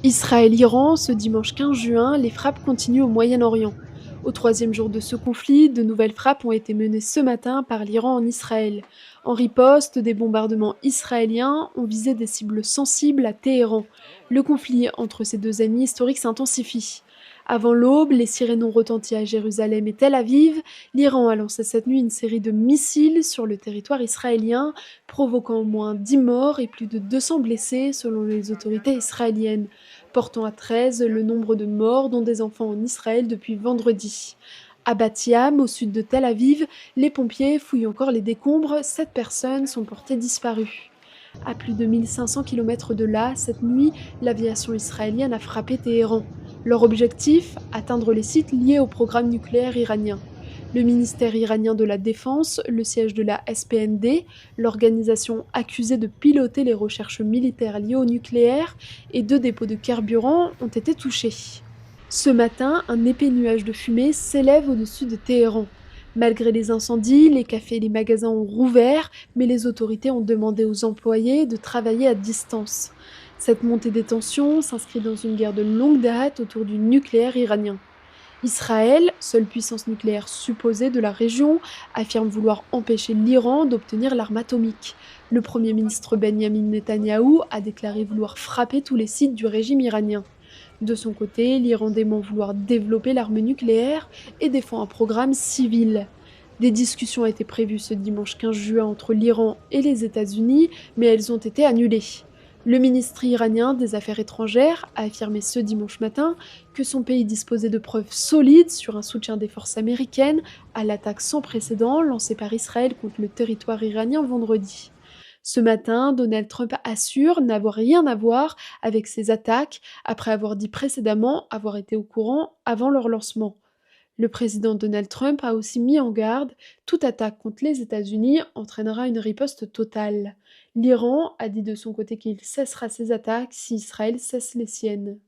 Israël-Iran, ce dimanche 15 juin, les frappes continuent au Moyen-Orient. Au troisième jour de ce conflit, de nouvelles frappes ont été menées ce matin par l'Iran en Israël. En riposte, des bombardements israéliens ont visé des cibles sensibles à Téhéran. Le conflit entre ces deux ennemis historiques s'intensifie. Avant l'aube, les sirènes ont retenti à Jérusalem et Tel Aviv. L'Iran a lancé cette nuit une série de missiles sur le territoire israélien, provoquant au moins 10 morts et plus de 200 blessés selon les autorités israéliennes, portant à 13 le nombre de morts, dont des enfants en Israël depuis vendredi. À Bat Yam, au sud de Tel Aviv, les pompiers fouillent encore les décombres. 7 personnes sont portées disparues. À plus de 1500 km de là, cette nuit, l'aviation israélienne a frappé Téhéran. Leur objectif, atteindre les sites liés au programme nucléaire iranien. Le ministère iranien de la Défense, le siège de la SPND, l'organisation accusée de piloter les recherches militaires liées au nucléaire, et 2 dépôts de carburant ont été touchés. Ce matin, un épais nuage de fumée s'élève au-dessus de Téhéran. Malgré les incendies, les cafés et les magasins ont rouvert, mais les autorités ont demandé aux employés de travailler à distance. Cette montée des tensions s'inscrit dans une guerre de longue date autour du nucléaire iranien. Israël, seule puissance nucléaire supposée de la région, affirme vouloir empêcher l'Iran d'obtenir l'arme atomique. Le Premier ministre Benjamin Netanyahou a déclaré vouloir frapper tous les sites du régime iranien. De son côté, l'Iran dément vouloir développer l'arme nucléaire et défend un programme civil. Des discussions étaient prévues ce dimanche 15 juin entre l'Iran et les États-Unis, mais elles ont été annulées. Le ministre iranien des Affaires étrangères a affirmé ce dimanche matin que son pays disposait de preuves solides sur un soutien des forces américaines à l'attaque sans précédent lancée par Israël contre le territoire iranien vendredi. Ce matin, Donald Trump assure n'avoir rien à voir avec ces attaques, après avoir dit précédemment avoir été au courant avant leur lancement. Le président Donald Trump a aussi mis en garde: toute attaque contre les États-Unis entraînera une riposte totale. L'Iran a dit de son côté qu'il cessera ses attaques si Israël cesse les siennes.